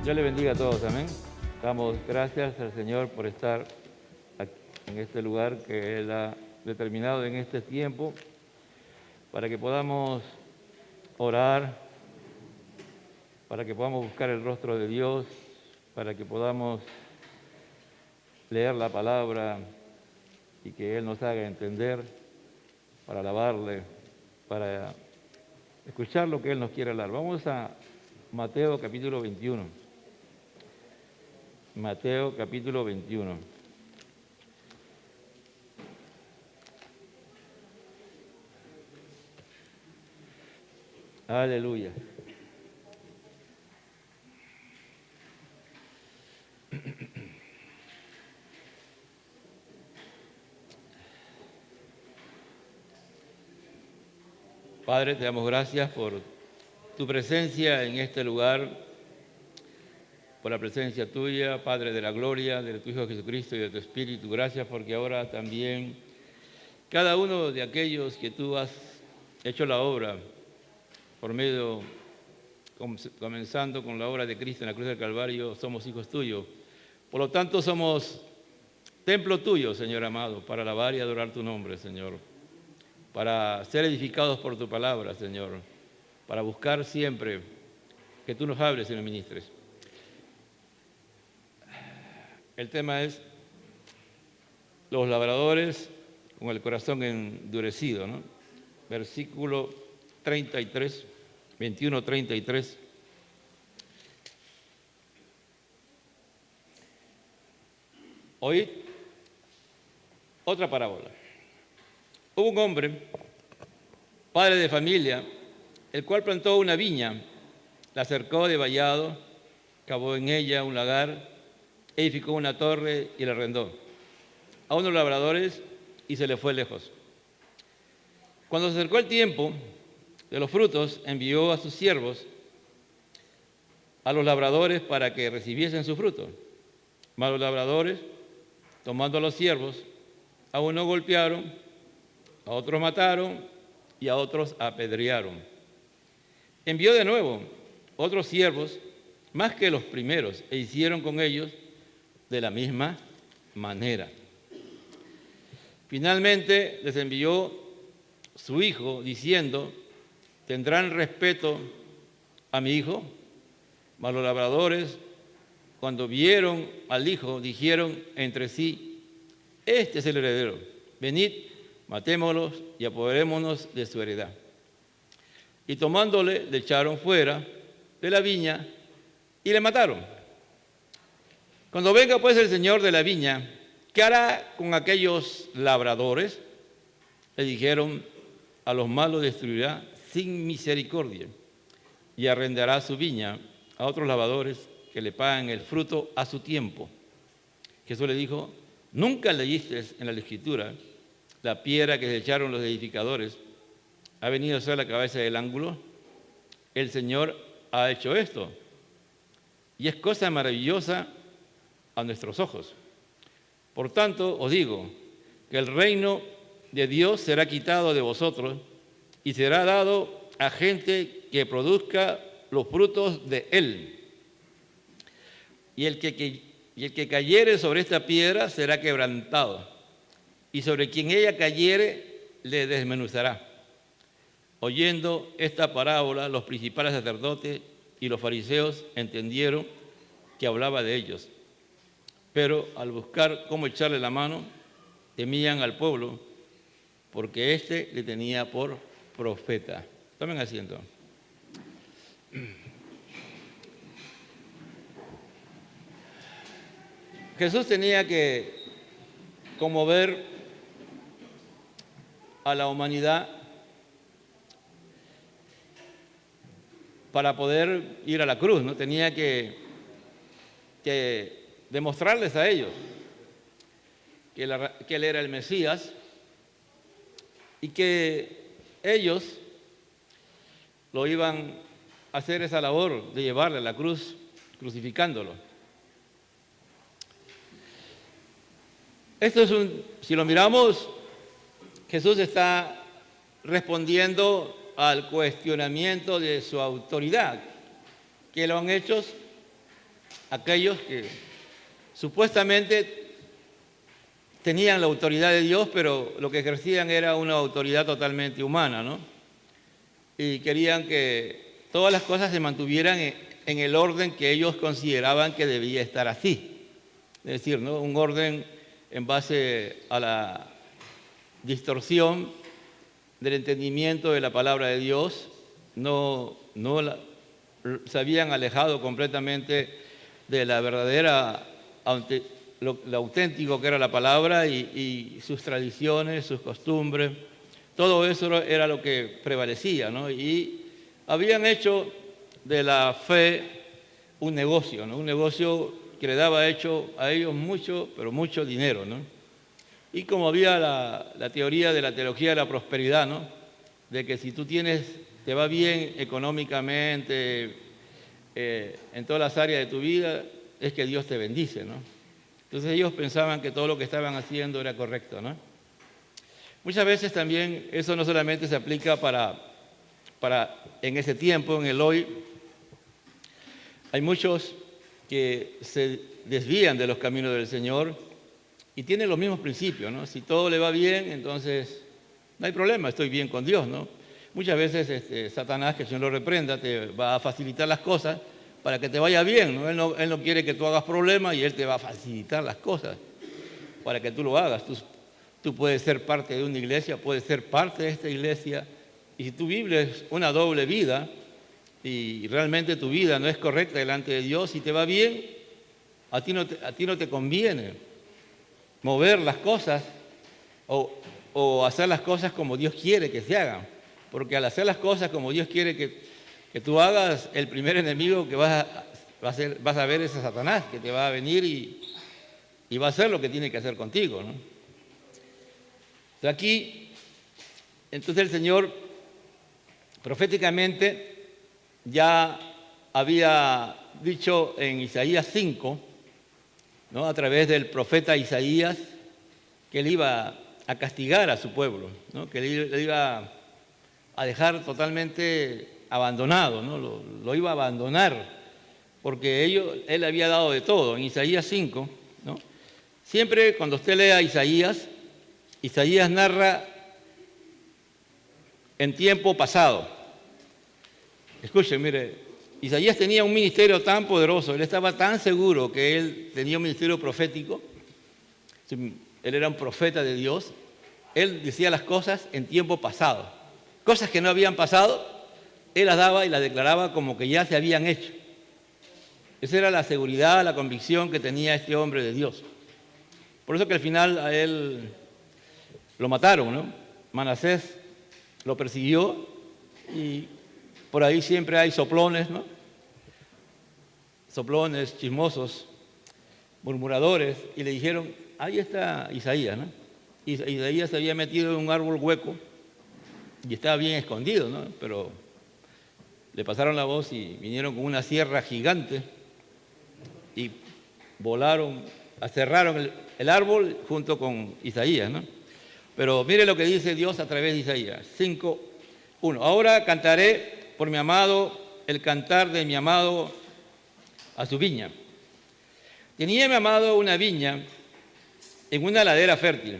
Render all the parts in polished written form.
Dios le bendiga a todos, amén. Damos gracias al Señor por estar aquí, en este lugar que Él ha determinado en este tiempo, para que podamos orar, para que podamos buscar el rostro de Dios, para que podamos leer la palabra y que Él nos haga entender, para alabarle, para escuchar lo que Él nos quiere hablar. Vamos a Mateo capítulo 21. Mateo capítulo 21. Aleluya. Padre, te damos gracias por tu presencia en este lugar, por la presencia tuya, Padre de la gloria, de tu Hijo Jesucristo y de tu Espíritu. Gracias porque ahora también cada uno de aquellos que tú has hecho la obra por medio, comenzando con la obra de Cristo en la cruz del Calvario, somos hijos tuyos. Por lo tanto, somos templo tuyo, Señor amado, para alabar y adorar tu nombre, Señor, para ser edificados por tu palabra, Señor, para buscar siempre que tú nos hables y nos ministres. El tema es los labradores con el corazón endurecido, ¿no? Versículo 33, 21-33. Oíd otra parábola. Hubo un hombre, padre de familia, el cual plantó una viña, la cercó de vallado, cavó en ella un lagar, edificó una torre y la arrendó a unos labradores y se le fue lejos. Cuando se acercó el tiempo de los frutos, envió a sus siervos a los labradores para que recibiesen su fruto. Mas los labradores, tomando a los siervos, a unos golpearon, a otros mataron y a otros apedrearon. Envió de nuevo otros siervos, más que los primeros, e hicieron con ellos de la misma manera. Finalmente les envió su hijo, diciendo: ¿tendrán respeto a mi hijo? Mas los labradores, cuando vieron al hijo, dijeron entre sí: este es el heredero, venid, matémoslos y apoderémonos de su heredad. Y tomándole, le echaron fuera de la viña y le mataron. Cuando venga pues el señor de la viña, ¿qué hará con aquellos labradores? Le dijeron: a los malos destruirá sin misericordia y arrendará su viña a otros labradores que le pagan el fruto a su tiempo. Jesús le dijo: ¿nunca leíste en la Escritura la piedra que se echaron los edificadores ha venido a ser la cabeza del ángulo? El Señor ha hecho esto y es cosa maravillosa a nuestros ojos. Por tanto, os digo que el reino de Dios será quitado de vosotros y será dado a gente que produzca los frutos de él. Y el que cayere sobre esta piedra será quebrantado, y sobre quien ella cayere le desmenuzará. Oyendo esta parábola, los principales sacerdotes y los fariseos entendieron que hablaba de ellos. Pero al buscar cómo echarle la mano, temían al pueblo, porque éste le tenía por profeta. Tomen asiento. Jesús tenía que conmover a la humanidad para poder ir a la cruz, ¿no? Tenía que demostrarles a ellos que él era el Mesías y que ellos lo iban a hacer esa labor de llevarle a la cruz, crucificándolo. Esto es si lo miramos, Jesús está respondiendo al cuestionamiento de su autoridad, que lo han hecho aquellos que supuestamente tenían la autoridad de Dios, pero lo que ejercían era una autoridad totalmente humana, ¿no? Y querían que todas las cosas se mantuvieran en el orden que ellos consideraban que debía estar así. Es decir, ¿no? Un orden en base a la distorsión del entendimiento de la palabra de Dios, se habían alejado completamente de la verdadera, lo auténtico que era la palabra y sus tradiciones, sus costumbres, todo eso era lo que prevalecía, ¿no? Y habían hecho de la fe un negocio, ¿no? Un negocio que le daba hecho a ellos mucho, pero mucho dinero, ¿no? Y como había la teoría de la teología de la prosperidad, ¿no? De que si tú te va bien económicamente, en todas las áreas de tu vida, es que Dios te bendice, ¿no? Entonces ellos pensaban que todo lo que estaban haciendo era correcto, ¿no? Muchas veces también eso no solamente se aplica para en ese tiempo, en el hoy. Hay muchos que se desvían de los caminos del Señor y tienen los mismos principios, ¿no? Si todo le va bien, entonces no hay problema, estoy bien con Dios, ¿no? Muchas veces Satanás, que el Señor lo reprenda, te va a facilitar las cosas para que te vaya bien, ¿no? Él no quiere que tú hagas problemas y Él te va a facilitar las cosas para que tú lo hagas. Tú puedes ser parte de una iglesia, puedes ser parte de esta iglesia, y si tú vives una doble vida y realmente tu vida no es correcta delante de Dios y te va bien, a ti no te conviene mover las cosas o hacer las cosas como Dios quiere que se hagan, porque al hacer las cosas como Dios quiere que tú hagas, el primer enemigo que vas a ver es a Satanás, que te va a venir y va a hacer lo que tiene que hacer contigo, ¿no? Aquí, entonces el Señor proféticamente ya había dicho en Isaías 5, ¿no? A través del profeta Isaías, que Él iba a castigar a su pueblo, ¿no? Que Él iba a dejar totalmente abandonado, ¿no? Lo iba a abandonar, porque Él había dado de todo. En Isaías 5, ¿no? Siempre cuando usted lea Isaías narra en tiempo pasado. Escuchen, mire, Isaías tenía un ministerio tan poderoso, él estaba tan seguro que él tenía un ministerio profético, él era un profeta de Dios, él decía las cosas en tiempo pasado. Cosas que no habían pasado, él las daba y las declaraba como que ya se habían hecho. Esa era la seguridad, la convicción que tenía este hombre de Dios. Por eso que al final a él lo mataron, ¿no? Manasés lo persiguió y por ahí siempre hay soplones, ¿no? Soplones, chismosos, murmuradores, y le dijeron, ahí está Isaías, ¿no? Isaías se había metido en un árbol hueco y estaba bien escondido, ¿no? Pero le pasaron la voz y vinieron con una sierra gigante y volaron, aserraron el árbol junto con Isaías, ¿no? Pero mire lo que dice Dios a través de Isaías 5:1. Ahora cantaré por mi amado el cantar de mi amado a su viña. Tenía mi amado una viña en una ladera fértil.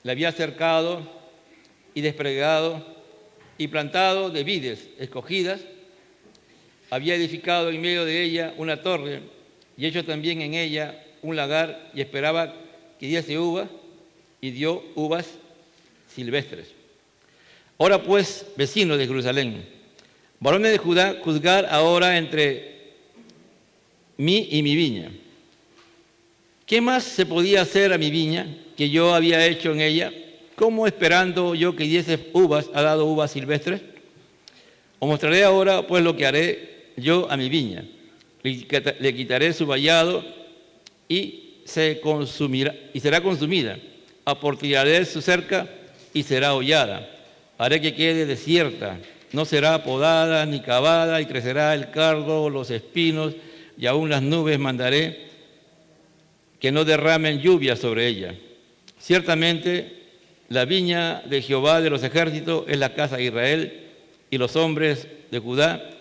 La había cercado y desplegado y plantado de vides escogidas. Había edificado en medio de ella una torre y hecho también en ella un lagar y esperaba que diese uvas y dio uvas silvestres. Ahora pues, vecinos de Jerusalén, varones de Judá, juzgar ahora entre mí y mi viña. ¿Qué más se podía hacer a mi viña que yo había hecho en ella? ¿Cómo esperando yo que diese uvas ha dado uvas silvestres? Os mostraré ahora pues lo que haré yo a mi viña. Le quitaré su vallado y será consumida. Aportillaré su cerca y será hollada. Haré que quede desierta, no será podada ni cavada, y crecerá el cardo, los espinos, y aún las nubes mandaré que no derramen lluvia sobre ella. Ciertamente, la viña de Jehová de los ejércitos es la casa de Israel, y los hombres de Judá,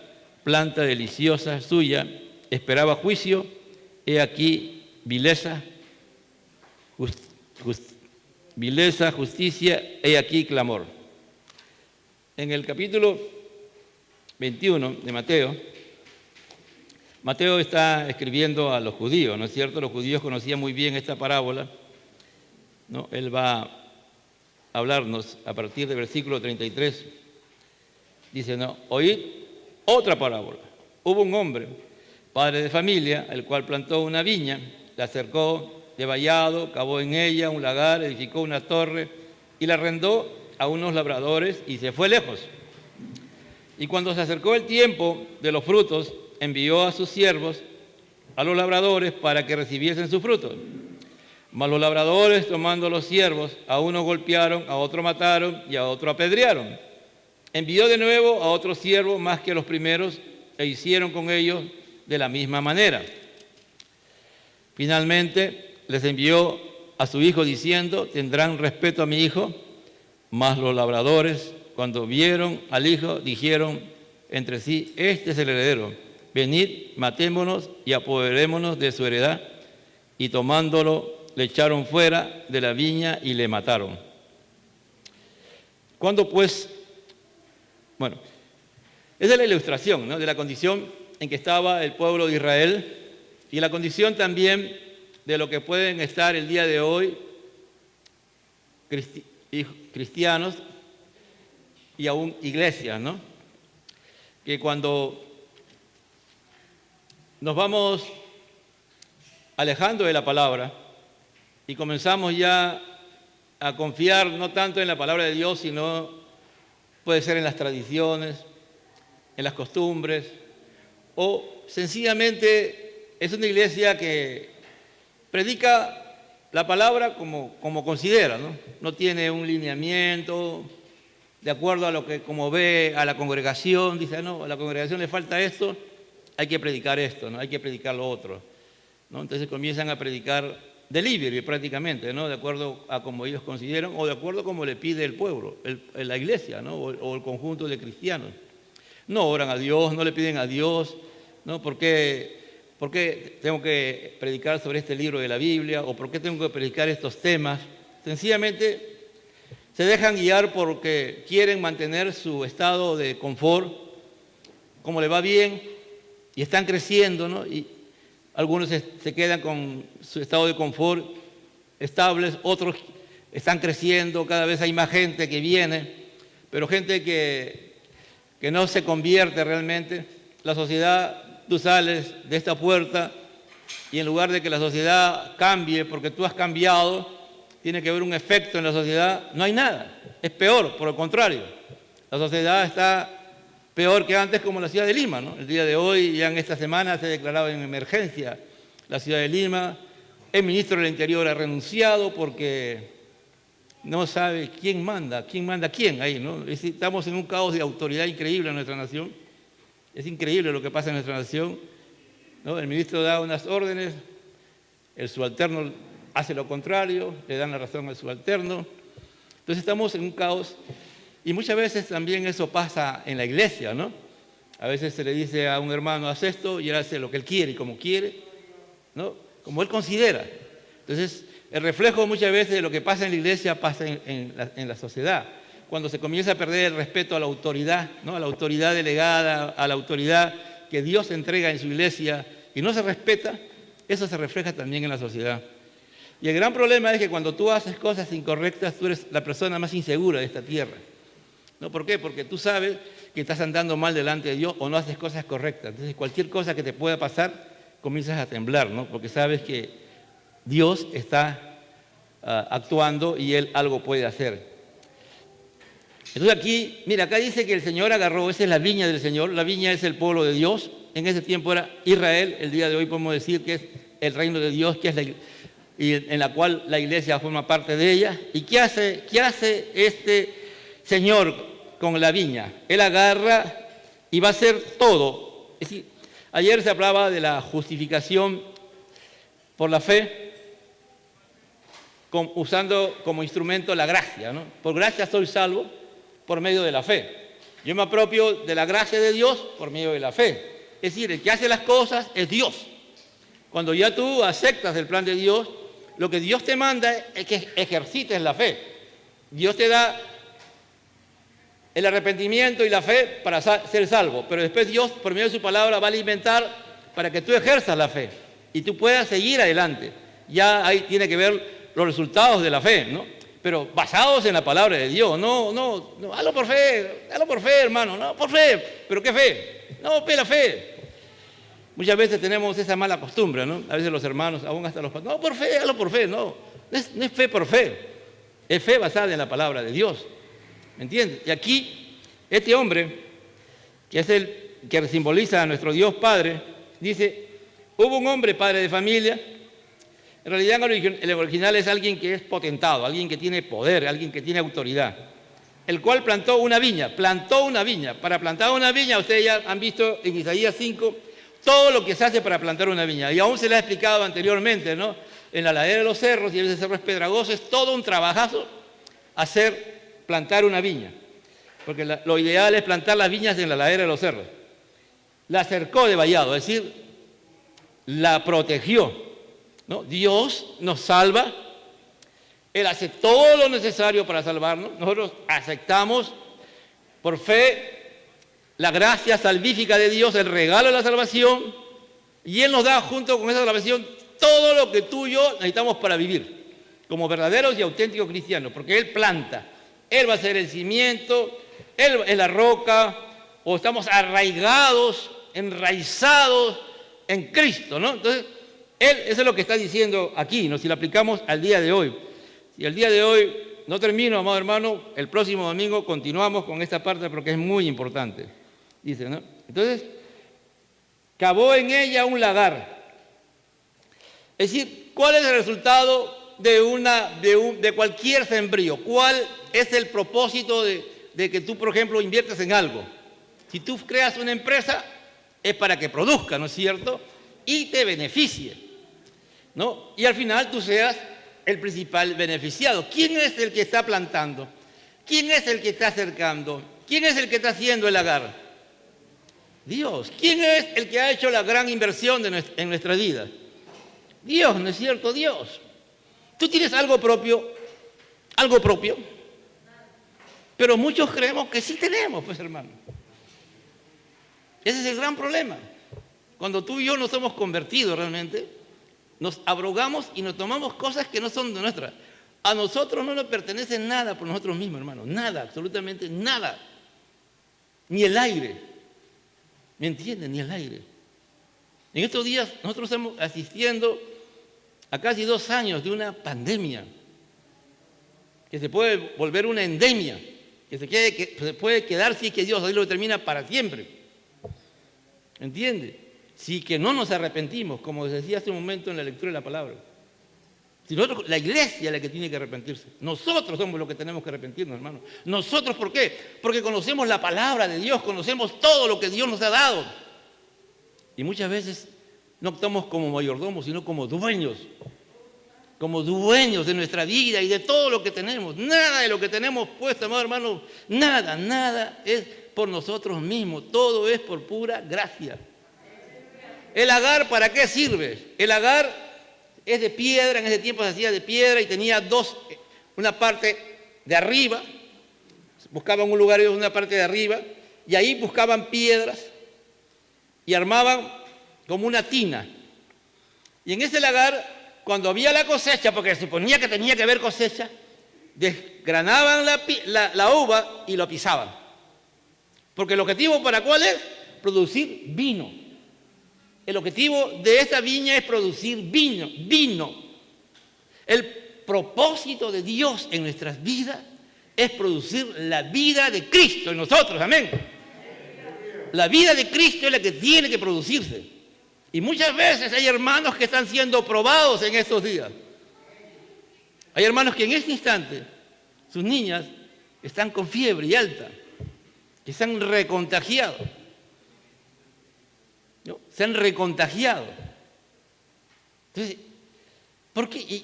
planta deliciosa suya, esperaba juicio he aquí vileza, justicia, he aquí clamor. En el capítulo 21 de Mateo, Mateo está escribiendo a los judíos, ¿no es cierto? Los judíos conocían muy bien esta parábola, ¿no? Él va a hablarnos a partir del versículo 33. Dice, no, oíd otra parábola. Hubo un hombre, padre de familia, el cual plantó una viña, la cercó de vallado, cavó en ella un lagar, edificó una torre y la arrendó a unos labradores y se fue lejos. Y cuando se acercó el tiempo de los frutos, envió a sus siervos, a los labradores, para que recibiesen sus frutos. Mas los labradores, tomando los siervos, a uno golpearon, a otro mataron y a otro apedrearon. Envió de nuevo a otros siervos más que los primeros, e hicieron con ellos de la misma manera. Finalmente les envió a su hijo diciendo, tendrán respeto a mi hijo. Mas los labradores, cuando vieron al hijo, dijeron entre sí, este es el heredero, venid, matémonos y apoderémonos de su heredad. Y tomándolo, le echaron fuera de la viña y le mataron. Cuando pues, bueno, esa es la ilustración, ¿no?, de la condición en que estaba el pueblo de Israel y la condición también de lo que pueden estar el día de hoy cristianos y aún iglesias, ¿no? Que cuando nos vamos alejando de la palabra y comenzamos ya a confiar no tanto en la palabra de Dios, sino puede ser en las tradiciones, en las costumbres, o sencillamente es una iglesia que predica la palabra como considera, ¿no? No tiene un lineamiento de acuerdo a lo que como ve a la congregación, dice, no, a la congregación le falta esto, hay que predicar esto, ¿no? Hay que predicar lo otro, ¿no? Entonces comienzan a predicar delivery prácticamente, ¿no? De acuerdo a como ellos consideran o de acuerdo a como le pide el pueblo, la iglesia, ¿no? O el conjunto de cristianos. No oran a Dios, no le piden a Dios, ¿no? ¿Por qué tengo que predicar sobre este libro de la Biblia? ¿O por qué tengo que predicar estos temas? Sencillamente se dejan guiar porque quieren mantener su estado de confort, como le va bien, y están creciendo, ¿no? Y algunos se quedan con su estado de confort estables, otros están creciendo, cada vez hay más gente que viene, pero gente que no se convierte realmente. La sociedad, tú sales de esta puerta y en lugar de que la sociedad cambie, porque tú has cambiado, tiene que haber un efecto en la sociedad, no hay nada, es peor, por el contrario. La sociedad está peor que antes, como la ciudad de Lima, ¿no? El día de hoy, ya en esta semana, se ha declarado en emergencia la ciudad de Lima. El ministro del Interior ha renunciado porque no sabe quién manda a quién ahí, ¿no? Estamos en un caos de autoridad increíble en nuestra nación. Es increíble lo que pasa en nuestra nación, ¿no? El ministro da unas órdenes, el subalterno hace lo contrario, le dan la razón al subalterno. Entonces estamos en un caos y muchas veces también eso pasa en la iglesia, ¿no? A veces se le dice a un hermano, haz esto, y él hace lo que él quiere y como quiere, ¿no? Como él considera. Entonces, el reflejo muchas veces de lo que pasa en la iglesia pasa en la sociedad. Cuando se comienza a perder el respeto a la autoridad, ¿no? A la autoridad delegada, a la autoridad que Dios entrega en su iglesia y no se respeta, eso se refleja también en la sociedad. Y el gran problema es que cuando tú haces cosas incorrectas, tú eres la persona más insegura de esta tierra, ¿no? ¿Por qué? Porque tú sabes que estás andando mal delante de Dios o no haces cosas correctas. Entonces, cualquier cosa que te pueda pasar, comienzas a temblar, ¿no? Porque sabes que Dios está actuando y Él algo puede hacer. Entonces aquí, mira, acá dice que el Señor agarró, esa es la viña del Señor, la viña es el pueblo de Dios, en ese tiempo era Israel, el día de hoy podemos decir que es el reino de Dios, que es y en la cual la iglesia forma parte de ella. ¿Y qué hace este Señor con la viña? Él agarra y va a hacer todo. Es decir, ayer se hablaba de la justificación por la fe, usando como instrumento la gracia, ¿no? Por gracia soy salvo por medio de la fe. Yo me apropio de la gracia de Dios por medio de la fe. Es decir, el que hace las cosas es Dios. Cuando ya tú aceptas el plan de Dios, lo que Dios te manda es que ejercites la fe. Dios te da el arrepentimiento y la fe para ser salvo, pero después Dios, por medio de su palabra, va a alimentar para que tú ejerzas la fe y tú puedas seguir adelante. Ya ahí tiene que ver los resultados de la fe, ¿no? Pero basados en la palabra de Dios. No, hazlo por fe, hermano, no, por fe. ¿Pero qué fe? No, la fe. Muchas veces tenemos esa mala costumbre, ¿no? A veces los hermanos, aún hasta los padres, no, por fe, hazlo por fe, no es fe por fe, es fe basada en la palabra de Dios, ¿me entiendes? Y aquí, este hombre, que es el que simboliza a nuestro Dios Padre, dice, hubo un hombre padre de familia. En realidad el original es alguien que es potentado, alguien que tiene poder, alguien que tiene autoridad, el cual plantó una viña. Para plantar una viña, ustedes ya han visto en Isaías 5, todo lo que se hace para plantar una viña. Y aún se le ha explicado anteriormente, ¿no? En la ladera de los cerros, y a veces cerros pedregosos, es todo un trabajazo plantar una viña. Porque lo ideal es plantar las viñas en la ladera de los cerros. La cercó de vallado, es decir, la protegió, ¿no? Dios nos salva, Él hace todo lo necesario para salvarnos, nosotros aceptamos por fe la gracia salvífica de Dios, el regalo de la salvación, y Él nos da junto con esa salvación todo lo que tú y yo necesitamos para vivir, como verdaderos y auténticos cristianos, porque Él planta, Él va a ser el cimiento, Él es la roca, o estamos arraigados, enraizados en Cristo, ¿no? Entonces, eso es lo que está diciendo aquí, ¿no? Si lo aplicamos al día de hoy. Si el día de hoy no termino, amado hermano, el próximo domingo continuamos con esta parte porque es muy importante. Dice, ¿no? Entonces, cavó en ella un lagar. Es decir, ¿cuál es el resultado de cualquier sembrío? ¿Cuál es el propósito de que tú, por ejemplo, inviertes en algo? Si tú creas una empresa, es para que produzca, ¿no es cierto? Y te beneficie, ¿no? Y al final tú seas el principal beneficiado. ¿Quién es el que está plantando? ¿Quién es el que está cercando? ¿Quién es el que está haciendo el lagar? Dios. ¿Quién es el que ha hecho la gran inversión en nuestra vida? Dios, ¿no es cierto? Dios. Tú tienes algo propio, pero muchos creemos que sí tenemos, pues, hermano. Ese es el gran problema. Cuando tú y yo nos hemos convertido realmente, nos abrogamos y nos tomamos cosas que no son de nuestras. A nosotros no nos pertenece nada por nosotros mismos, hermano. Nada, absolutamente nada. Ni el aire. ¿Me entienden? Ni el aire. En estos días nosotros estamos asistiendo a casi 2 años de una pandemia que se puede volver una endemia, que se puede quedar si es que Dios ahí lo determina para siempre. ¿Entiende? Si que no nos arrepentimos, como decía hace un momento en la lectura de la palabra. Si nosotros, la iglesia es la que tiene que arrepentirse. Nosotros somos los que tenemos que arrepentirnos, hermano. ¿Nosotros por qué? Porque conocemos la palabra de Dios, conocemos todo lo que Dios nos ha dado. Y muchas veces no actuamos como mayordomos, sino como dueños de nuestra vida y de todo lo que tenemos. Nada de lo que tenemos puesto, amado hermano, nada es por nosotros mismos. Todo es por pura gracia. ¿El lagar para qué sirve? El lagar es de piedra, en ese tiempo se hacía de piedra y tenía una parte de arriba, buscaban un lugar y una parte de arriba, y ahí buscaban piedras y armaban como una tina. Y en ese lagar, cuando había la cosecha, porque se suponía que tenía que haber cosecha, desgranaban la uva y lo pisaban. Porque el objetivo ¿para cuál es? Producir vino. El objetivo de esta viña es producir vino. El propósito de Dios en nuestras vidas es producir la vida de Cristo en nosotros, amén. La vida de Cristo es la que tiene que producirse. Y muchas veces hay hermanos que están siendo probados en estos días. Hay hermanos que en este instante, sus niñas están con fiebre y alta, que se han recontagiado. ¿No? Se han recontagiado. Entonces, ¿por qué?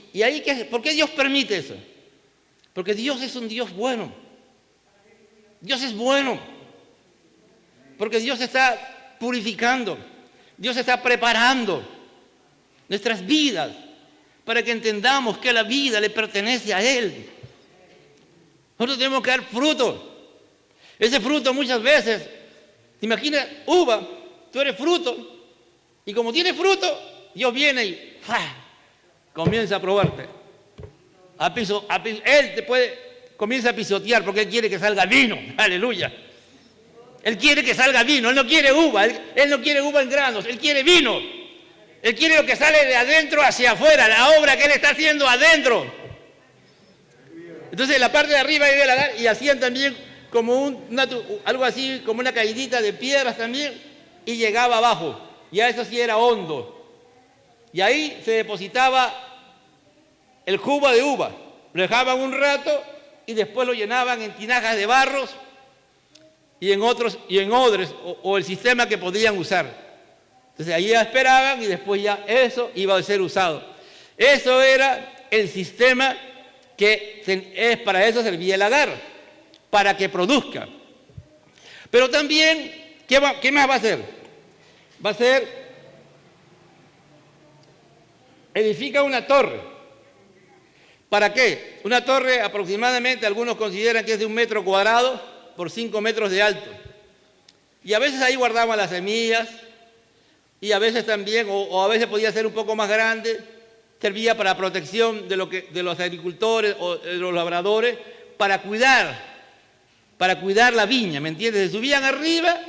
¿Por qué Dios permite eso? Porque Dios es un Dios bueno. Dios es bueno. Porque Dios está purificando. Dios está preparando. nuestras vidas, para que entendamos que la vida le pertenece a Él. Nosotros tenemos que dar fruto. Ese fruto muchas veces, ¿te imaginas? Uva, tú eres fruto, y como tienes fruto, Dios viene y ¡fua!, comienza a probarte. Él comienza a pisotear porque Él quiere que salga vino. Aleluya. Él quiere que salga vino. Él no quiere uva. Él no quiere uva en granos. Él quiere vino. Él quiere lo que sale de adentro hacia afuera, la obra que Él está haciendo adentro. Entonces, la parte de arriba iba a lagar y hacían también como algo así, como una caidita de piedras también, y llegaba abajo. Ya eso sí era hondo. Y ahí se depositaba el jugo de uva. Lo dejaban un rato y después lo llenaban en tinajas de barros y en odres o el sistema que podían usar. Entonces ahí ya esperaban y después ya eso iba a ser usado. Eso era el sistema que para eso servía el lagar, para que produzca. Pero también, ¿qué más va a hacer? Va a ser, edifica una torre. ¿Para qué? Una torre aproximadamente, algunos consideran que es de 1 metro cuadrado por 5 metros de alto. Y a veces ahí guardaban las semillas, y a veces también, o a veces podía ser un poco más grande, servía para protección de los agricultores o de los labradores, para cuidar la viña, ¿me entiendes? Se subían arriba,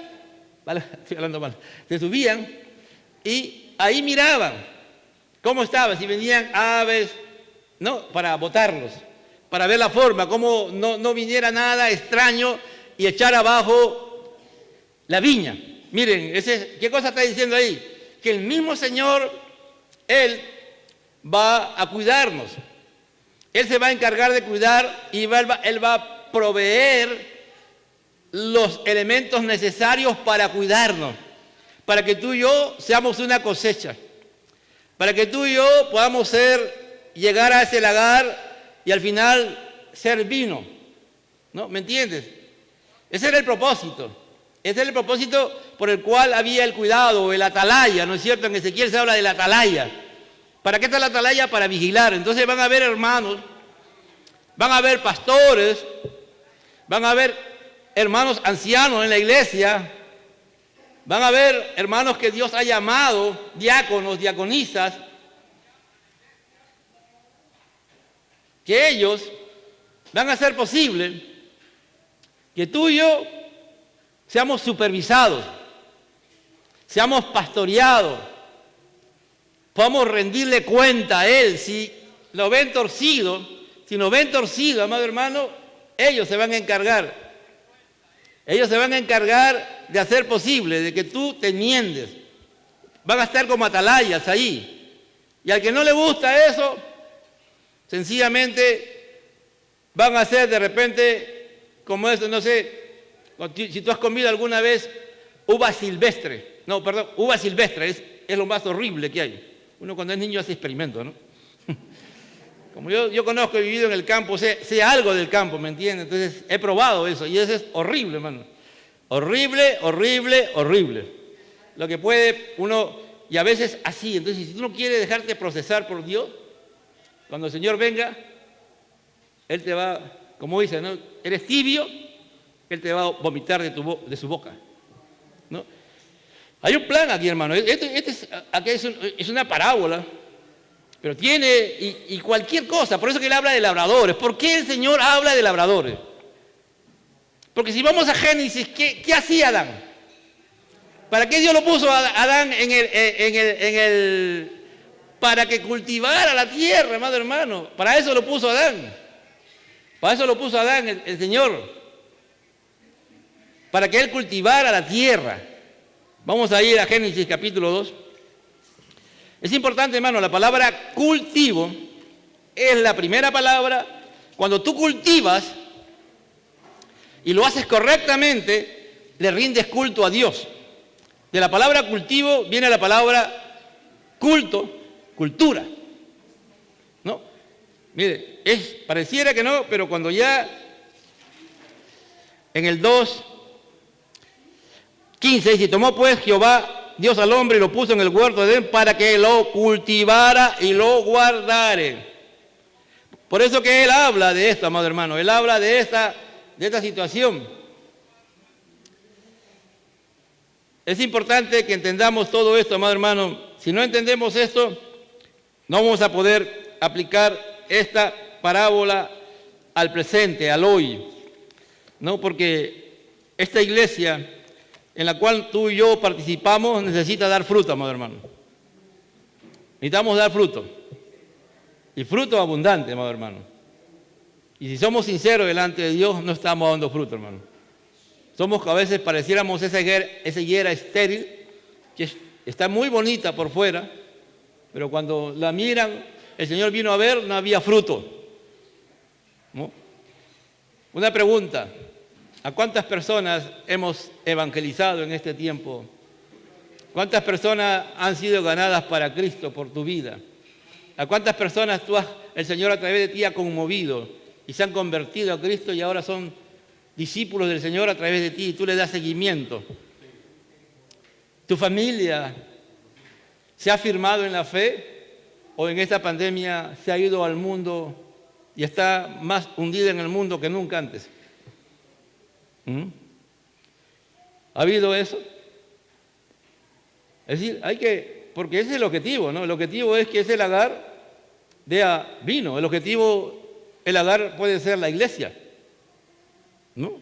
vale, estoy hablando mal, se subían y ahí miraban cómo estaba, si venían aves, ¿no?, para botarlos, para ver la forma, cómo no viniera nada extraño y echar abajo la viña. Miren, ¿qué cosa está diciendo ahí? Que el mismo Señor, Él va a cuidarnos. Él se va a encargar de cuidar y Él va a proveer los elementos necesarios para cuidarnos, para que tú y yo seamos una cosecha, para que tú y yo podamos llegar a ese lagar y al final ser vino, ¿no? ¿Me entiendes? Ese era el propósito. Ese era el propósito por el cual había el cuidado, el atalaya, ¿no es cierto? En Ezequiel se habla del atalaya. ¿Para qué está la atalaya? Para vigilar. Entonces van a haber hermanos, van a haber pastores, van a haber hermanos ancianos en la iglesia, van a haber hermanos que Dios ha llamado, diáconos, diaconisas, que ellos van a hacer posible que tú y yo seamos supervisados, seamos pastoreados, podamos rendirle cuenta a Él. Si nos ven torcido, amado hermano, ellos se van a encargar. Ellos se van a encargar de hacer posible, de que tú te enmiendes. Van a estar como atalayas ahí. Y al que no le gusta eso, sencillamente van a ser de repente como eso, no sé, si tú has comido alguna vez uva silvestre. No, perdón, uva silvestre es lo más horrible que hay. Uno cuando es niño hace experimentos, ¿no? Como yo conozco, he vivido en el campo, sé algo del campo, ¿me entiendes? Entonces he probado eso y eso es horrible, hermano. Horrible, horrible, horrible. Lo que puede uno, y a veces así. Entonces, si tú no quieres dejarte procesar por Dios, cuando el Señor venga, Él te va, como dice, ¿no? Eres tibio, Él te va a vomitar de su boca, ¿no? Hay un plan aquí, hermano. Aquí es una parábola, pero tiene, y cualquier cosa. Por eso que Él habla de labradores. ¿Por qué el Señor habla de labradores? Porque si vamos a Génesis, ¿qué hacía Adán? ¿Para qué Dios lo puso a Adán para que cultivara la tierra, amado hermano? Para eso lo puso Adán. Para eso lo puso Adán el Señor. Para que Él cultivara la tierra. Vamos a ir a Génesis capítulo 2. Es importante, hermano, la palabra cultivo es la primera palabra. Cuando tú cultivas y lo haces correctamente, le rindes culto a Dios. De la palabra cultivo viene la palabra culto, cultura, ¿no? Mire, pareciera que no, pero cuando ya en el 2:15 dice, tomó pues Jehová Dios al hombre y lo puso en el huerto de Edén para que lo cultivara y lo guardare. Por eso que Él habla de esto, amado hermano. Él habla de esta situación. Es importante que entendamos todo esto, amado hermano. Si no entendemos esto, no vamos a poder aplicar esta parábola al presente, al hoy. No, porque esta iglesia en la cual tú y yo participamos necesita dar fruto, amado hermano. Necesitamos dar fruto. Y fruto abundante, amado hermano. Y si somos sinceros delante de Dios, no estamos dando fruto, hermano. Somos, a veces pareciéramos esa higuera estéril, que está muy bonita por fuera, pero cuando la miran, el Señor vino a ver, no había fruto. ¿No? Una pregunta: ¿a cuántas personas hemos evangelizado en este tiempo? ¿Cuántas personas han sido ganadas para Cristo por tu vida? ¿A cuántas personas el Señor a través de ti ha conmovido y se han convertido a Cristo y ahora son discípulos del Señor a través de ti y tú le das seguimiento? ¿Tu familia se ha firmado en la fe o en esta pandemia se ha ido al mundo y está más hundida en el mundo que nunca antes? ¿Ha habido eso? Es decir, porque ese es el objetivo, ¿no? El objetivo es que ese lagar dé vino. El lagar puede ser la iglesia, ¿no?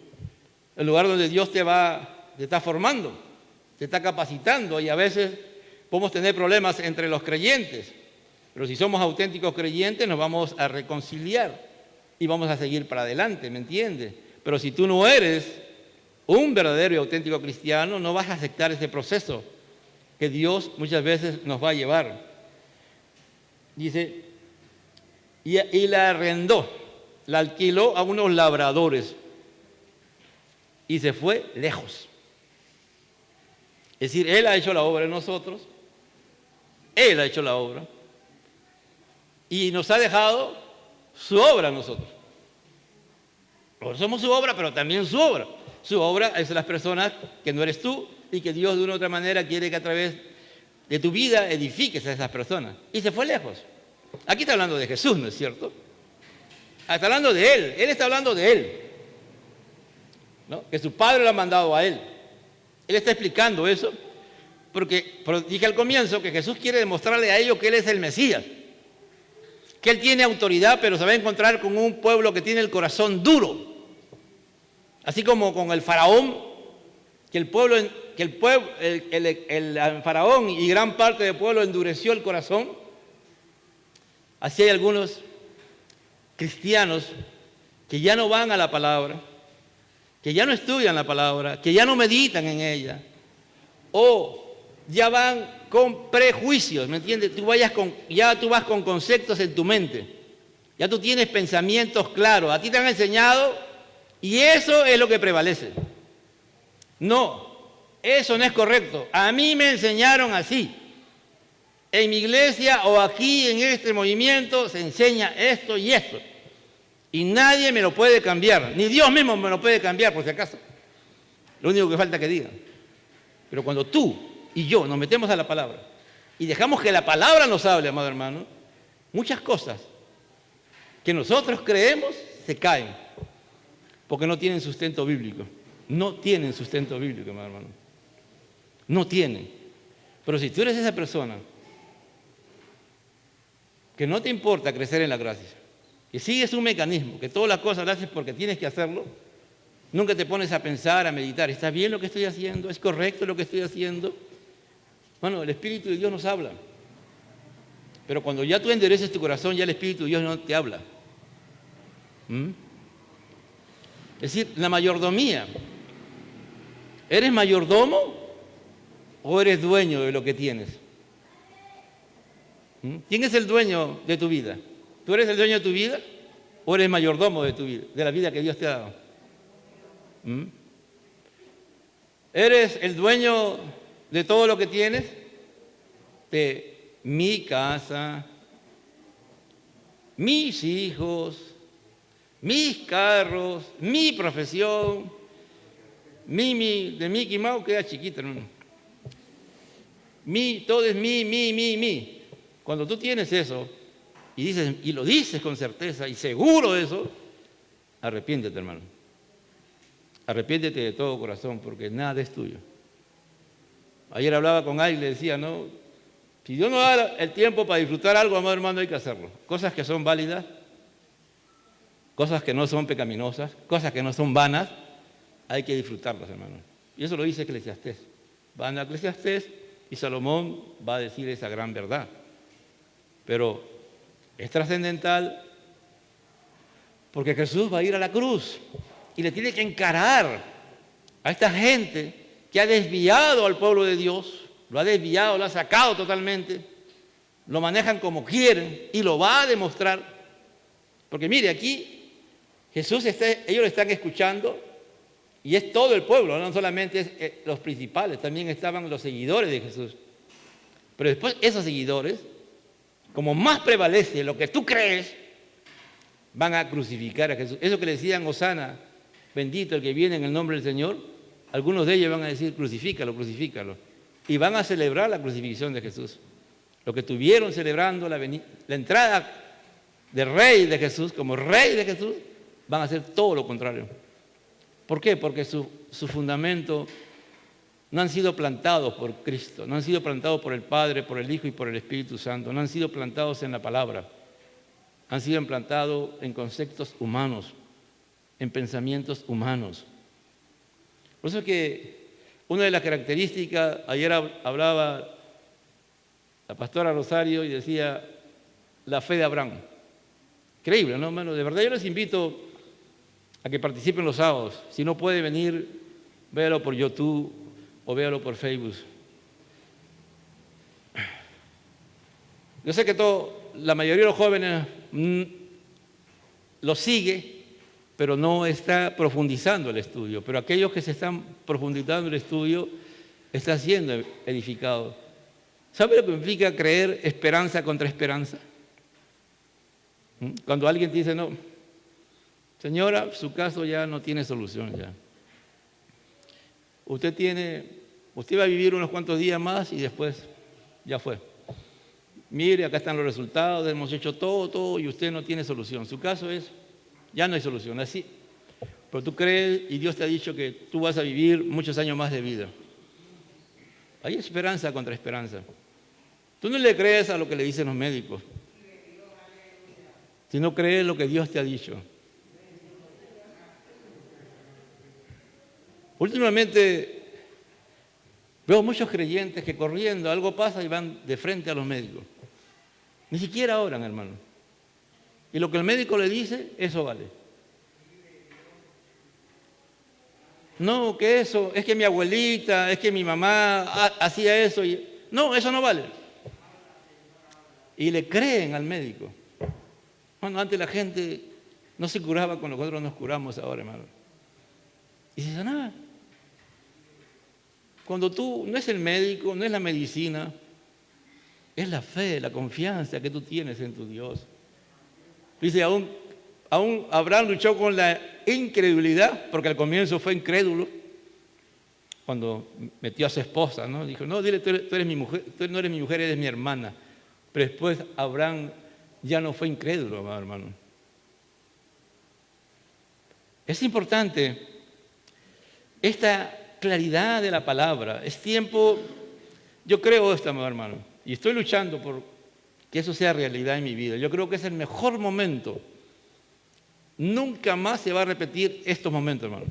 El lugar donde Dios te está formando, te está capacitando, y a veces podemos tener problemas entre los creyentes, pero si somos auténticos creyentes nos vamos a reconciliar y vamos a seguir para adelante, ¿me entiendes? Pero si tú no eres un verdadero y auténtico cristiano, no vas a aceptar ese proceso que Dios muchas veces nos va a llevar. Dice, y la arrendó, la alquiló a unos labradores y se fue lejos. Es decir, Él ha hecho la obra en nosotros, Él ha hecho la obra y nos ha dejado su obra a nosotros. No somos su obra, pero también su obra. Su obra es las personas que no eres tú y que Dios de una u otra manera quiere que a través de tu vida edifiques a esas personas. Y se fue lejos. Aquí está hablando de Jesús, ¿no es cierto? Está hablando de Él. Él está hablando de Él, ¿no? Que su Padre lo ha mandado a Él. Él está explicando eso porque dije al comienzo que Jesús quiere demostrarle a ellos que Él es el Mesías. Que Él tiene autoridad, pero se va a encontrar con un pueblo que tiene el corazón duro. Así como con el faraón, que el faraón y gran parte del pueblo endureció el corazón. Así hay algunos cristianos que ya no van a la palabra, que ya no estudian la palabra, que ya no meditan en ella, o ya van con prejuicios, ¿me entiendes? Ya tú vas con conceptos en tu mente, ya tú tienes pensamientos claros, a ti te han enseñado y eso es lo que prevalece. No, eso no es correcto. A mí me enseñaron así. En mi iglesia o aquí en este movimiento se enseña esto y esto. Y nadie me lo puede cambiar, ni Dios mismo me lo puede cambiar, por si acaso. Lo único que falta que digan. Pero cuando tú y yo nos metemos a la palabra y dejamos que la palabra nos hable, amado hermano, muchas cosas que nosotros creemos se caen, porque no tienen sustento bíblico. No tienen sustento bíblico, amado hermano. No tienen. Pero si tú eres esa persona que no te importa crecer en la gracia, que sigues un mecanismo, que todas las cosas las haces porque tienes que hacerlo, nunca te pones a pensar, a meditar, ¿está bien lo que estoy haciendo? ¿Es correcto lo que estoy haciendo? Bueno, el Espíritu de Dios nos habla. Pero cuando ya tú endereces tu corazón, ya el Espíritu de Dios no te habla. Es decir, la mayordomía. ¿Eres mayordomo o eres dueño de lo que tienes? ¿Quién es el dueño de tu vida? ¿Tú eres el dueño de tu vida o eres mayordomo de tu vida, de la vida que Dios te ha dado? ¿Eres el dueño de todo lo que tienes? De mi casa, mis hijos, mis carros, mi profesión, de Mickey Mouse queda chiquita, ¿no? todo es mí. Cuando tú tienes eso y lo dices con certeza y seguro de eso, arrepiéntete, hermano. Arrepiéntete de todo corazón, porque nada es tuyo. Ayer hablaba con alguien y le decía, no, si Dios nos da el tiempo para disfrutar algo, amado hermano, hay que hacerlo. Cosas que son válidas, cosas que no son pecaminosas, cosas que no son vanas, hay que disfrutarlas, hermano. Y eso lo dice Eclesiastés. Van a Eclesiastés y Salomón va a decir esa gran verdad. Pero es trascendental porque Jesús va a ir a la cruz y le tiene que encarar a esta gente que ha desviado al pueblo de Dios, lo ha desviado, lo ha sacado totalmente, lo manejan como quieren y lo va a demostrar. Porque mire, aquí Jesús ellos lo están escuchando y es todo el pueblo, no solamente los principales, también estaban los seguidores de Jesús. Pero después esos seguidores, como más prevalece lo que tú crees, van a crucificar a Jesús. Eso que le decían, Hosana, bendito el que viene en el nombre del Señor, algunos de ellos van a decir, crucifícalo. Y van a celebrar la crucifixión de Jesús. Lo que tuvieron celebrando la entrada del rey de Jesús, como rey de Jesús, van a hacer todo lo contrario. ¿Por qué? Porque su fundamento no han sido plantados por Cristo, no han sido plantados por el Padre, por el Hijo y por el Espíritu Santo, no han sido plantados en la palabra, han sido implantados en conceptos humanos, en pensamientos humanos. Por eso es que una de las características, ayer hablaba la pastora Rosario y decía la fe de Abraham. Increíble, ¿no, hermano? De verdad yo les invito a que participen los sábados. Si no puede venir, véalo por YouTube o véalo por Facebook. Yo sé que la mayoría de los jóvenes lo sigue, pero no está profundizando el estudio. Pero aquellos que se están profundizando el estudio, está siendo edificado. ¿Sabe lo que implica creer esperanza contra esperanza? Cuando alguien te dice, no, señora, su caso ya no tiene solución ya. Usted va a vivir unos cuantos días más y después ya fue. Mire, acá están los resultados, hemos hecho todo y usted no tiene solución. Su caso ya no hay solución, así. Pero tú crees y Dios te ha dicho que tú vas a vivir muchos años más de vida. Hay esperanza contra esperanza. Tú no le crees a lo que le dicen los médicos, sino crees lo que Dios te ha dicho. Últimamente veo muchos creyentes que corriendo, algo pasa y van de frente a los médicos. Ni siquiera oran, hermano. Y lo que el médico le dice, eso vale. No, que eso, es que mi abuelita, es que mi mamá hacía eso. No, eso no vale. Y le creen al médico. Bueno, antes la gente no se curaba con lo que nosotros nos curamos ahora, hermano. Y se sanaba. Cuando no es el médico, no es la medicina, es la fe, la confianza que tú tienes en tu Dios. Dice, aún Abraham luchó con la incredulidad, porque al comienzo fue incrédulo, cuando metió a su esposa, ¿no? Dijo, no, dile, tú eres mi mujer, tú no eres mi mujer, eres mi hermana. Pero después Abraham ya no fue incrédulo, hermano. Es importante esta claridad de la palabra. Es tiempo, yo creo esto, hermano, y estoy luchando por que eso sea realidad en mi vida. Yo creo que es el mejor momento. Nunca más se va a repetir estos momentos, hermano.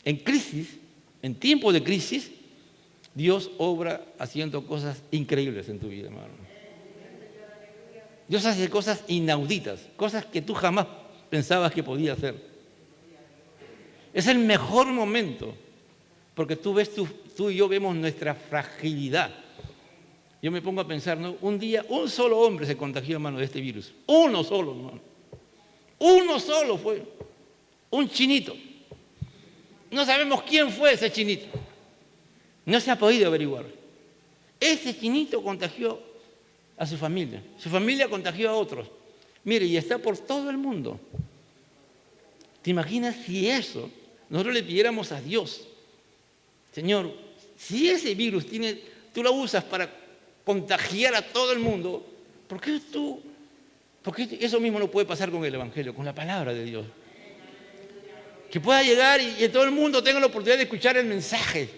En crisis, en tiempo de crisis, Dios obra haciendo cosas increíbles en tu vida, hermano. Dios hace cosas inauditas, cosas que tú jamás pensabas que podía hacer. Es el mejor momento, porque tú y yo vemos nuestra fragilidad. Yo me pongo a pensar, ¿no? Un día, un solo hombre se contagió, hermano, de este virus. Uno solo, hermano. Uno solo fue. Un chinito. No sabemos quién fue ese chinito. No se ha podido averiguar. Ese chinito contagió a su familia. Su familia contagió a otros. Mire, y está por todo el mundo. ¿Te imaginas si nosotros le pidiéramos a Dios, Señor, si ese virus tiene tú la usas para contagiar a todo el mundo, ¿por qué eso mismo no puede pasar con el Evangelio, con la palabra de Dios? Que pueda llegar y todo el mundo tenga la oportunidad de escuchar el mensaje.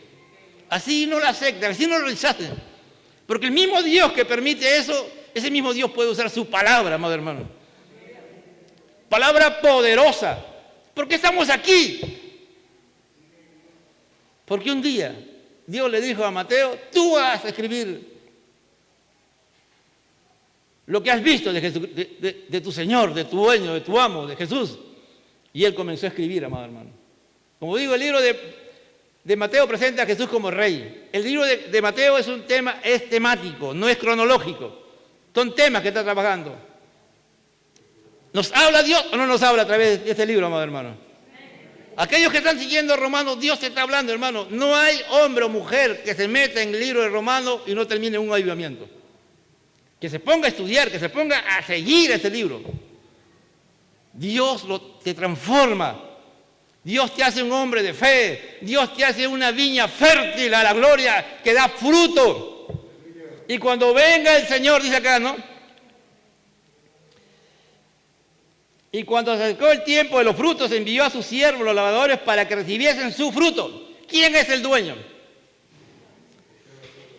Así no la acepten, así no lo rechacen. Porque el mismo Dios que permite eso, ese mismo Dios puede usar su palabra, amado hermano. Palabra poderosa. ¿Por qué estamos aquí? Porque un día Dios le dijo a Mateo, tú vas a escribir lo que has visto de tu Señor, de tu dueño, de tu amo, de Jesús. Y él comenzó a escribir, amado hermano. Como digo, el libro de Mateo presenta a Jesús como rey. El libro de Mateo es temático, no es cronológico. Son temas que está trabajando. ¿Nos habla Dios o no nos habla a través de este libro, amado hermano? Aquellos que están siguiendo Romanos, Dios te está hablando, hermano. No hay hombre o mujer que se meta en el libro de Romanos y no termine en un avivamiento. Que se ponga a estudiar, que se ponga a seguir ese libro. Dios te transforma. Dios te hace un hombre de fe. Dios te hace una viña fértil a la gloria que da fruto. Y cuando venga el Señor, dice acá, ¿no? Y cuando se acercó el tiempo de los frutos, envió a sus siervos, los labradores, para que recibiesen su fruto. ¿Quién es el dueño?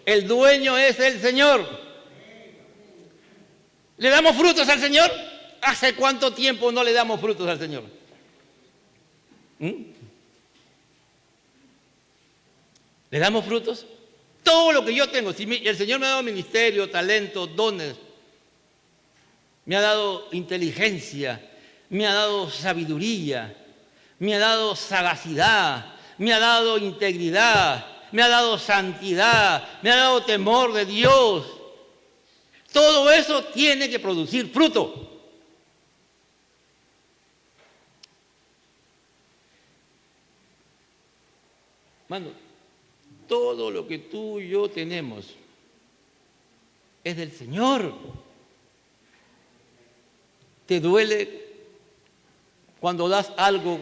El dueño es el Señor. ¿Le damos frutos al Señor? ¿Hace cuánto tiempo no le damos frutos al Señor? ¿Le damos frutos? Todo lo que yo tengo, si el Señor me ha dado ministerio, talento, dones, me ha dado inteligencia, me ha dado sabiduría, me ha dado sagacidad, me ha dado integridad, me ha dado santidad, me ha dado temor de Dios. Todo eso tiene que producir fruto. Mano, todo lo que tú y yo tenemos es del Señor. ¿Te duele cuando das algo?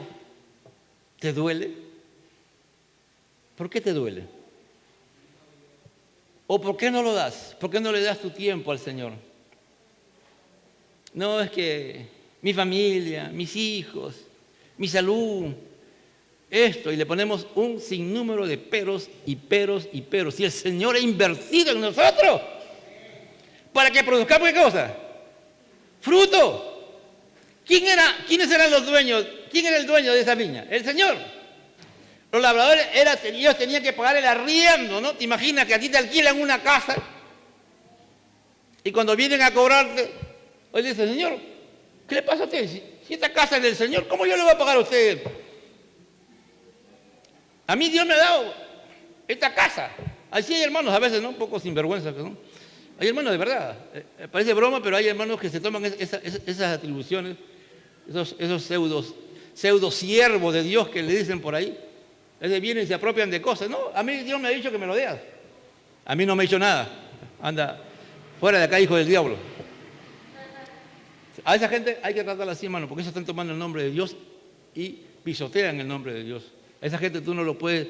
¿Te duele? ¿Por qué te duele? ¿O por qué no lo das? ¿Por qué no le das tu tiempo al Señor? No, es que mi familia, mis hijos, mi salud, esto, y le ponemos un sinnúmero de peros y peros y peros. Si el Señor ha invertido en nosotros para que produzcamos ¿qué cosa? Fruto. ¿Quiénes eran los dueños? ¿Quién era el dueño de esa viña? El Señor. Los labradores, ellos tenían que pagar el arriendo, ¿no? Te imaginas que a ti te alquilan una casa y cuando vienen a cobrarte, oye, dice, Señor, ¿qué le pasa a usted? Si esta casa es del Señor, ¿cómo yo le voy a pagar a usted? A mí Dios me ha dado esta casa. Así hay hermanos a veces, ¿no? Un poco sinvergüenza, ¿no? Hay hermanos de verdad. Parece broma, pero hay hermanos que se toman esas atribuciones, esos pseudo siervos de Dios que le dicen por ahí. Vienen y se apropian de cosas. No, a mí Dios me ha dicho que me lo deas. A mí no me ha dicho nada. Anda, fuera de acá, hijo del diablo. A esa gente hay que tratarla así, hermano, porque ellos están tomando el nombre de Dios y pisotean el nombre de Dios. A esa gente tú no lo puedes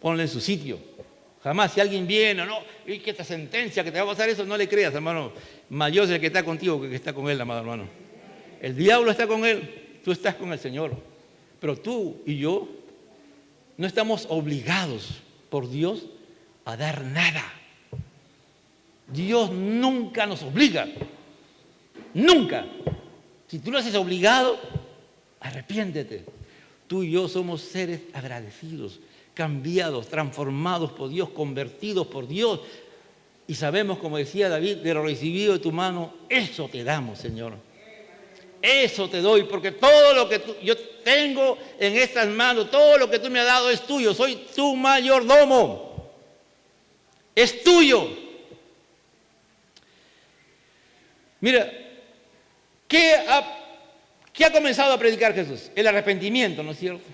poner en su sitio. Jamás, si alguien viene, no, y que esta sentencia, que te va a pasar eso, no le creas, hermano. Mayor es el que está contigo que el que está con él, amado hermano. El diablo está con él, tú estás con el Señor. Pero tú y yo no estamos obligados por Dios a dar nada. Dios nunca nos obliga. Nunca. Si tú lo haces obligado, arrepiéntete. Tú y yo somos seres agradecidos, cambiados, transformados por Dios, convertidos por Dios. Y sabemos, como decía David, de lo recibido de tu mano, eso te damos, Señor. Eso te doy, porque todo lo que yo tengo en estas manos, todo lo que tú me has dado es tuyo. Soy tu mayordomo. Es tuyo. Mira, ¿qué ha comenzado a predicar Jesús? El arrepentimiento, ¿no es cierto?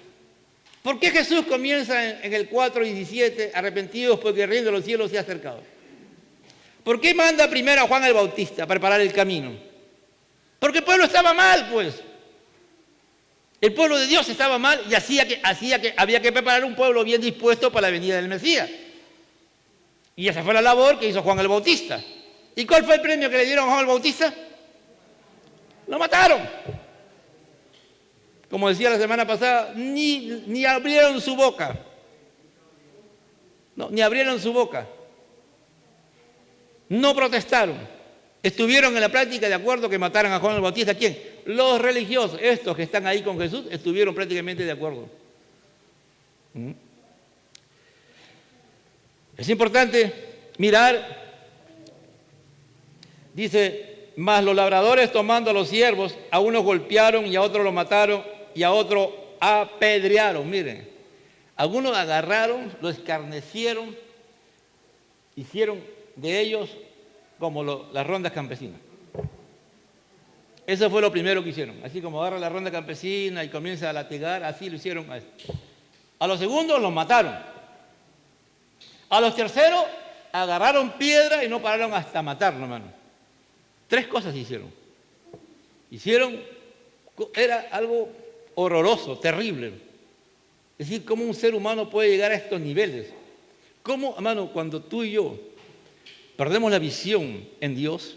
¿Por qué Jesús comienza en el 4:17, arrepentidos porque el reino de los cielos se ha acercado? ¿Por qué manda primero a Juan el Bautista a preparar el camino? Porque el pueblo estaba mal, pues. El pueblo de Dios estaba mal y había que preparar un pueblo bien dispuesto para la venida del Mesías. Y esa fue la labor que hizo Juan el Bautista. ¿Y cuál fue el premio que le dieron a Juan el Bautista? Lo mataron. Como decía la semana pasada, ni abrieron su boca. No, ni abrieron su boca. No protestaron. Estuvieron en la práctica de acuerdo que mataran a Juan el Bautista. ¿Quién? Los religiosos, estos que están ahí con Jesús, estuvieron prácticamente de acuerdo. Es importante mirar, dice, mas los labradores tomando a los siervos, a unos golpearon y a otros lo mataron y a otro apedrearon. Miren, algunos agarraron, lo escarnecieron, hicieron de ellos como las rondas campesinas. Eso fue lo primero que hicieron. Así como agarra la ronda campesina y comienza a latigar, así lo hicieron. A los segundos los mataron. A los terceros agarraron piedra y no pararon hasta matarlo, hermano. 3 cosas hicieron. Era algo horroroso, terrible. Es decir, cómo un ser humano puede llegar a estos niveles. Cómo, hermano, cuando tú y yo perdemos la visión en Dios,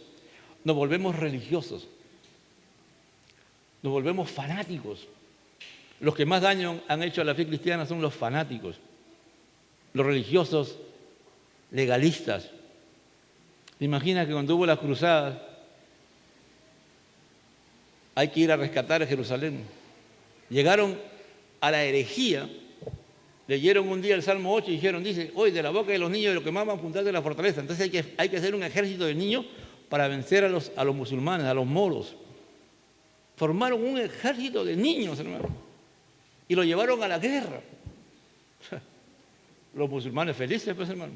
nos volvemos religiosos. Nos volvemos fanáticos. Los que más daño han hecho a la fe cristiana son los fanáticos, los religiosos legalistas. ¿Te imaginas que cuando hubo las cruzadas hay que ir a rescatar a Jerusalén? Llegaron a la herejía, leyeron un día el Salmo 8 y dijeron, dice, hoy de la boca de los niños de lo que más van a apuntar de la fortaleza. Entonces hay que hacer un ejército de niños para vencer a los musulmanes, a los moros. Formaron un ejército de niños, hermano, y lo llevaron a la guerra. Los musulmanes felices, pues, hermano.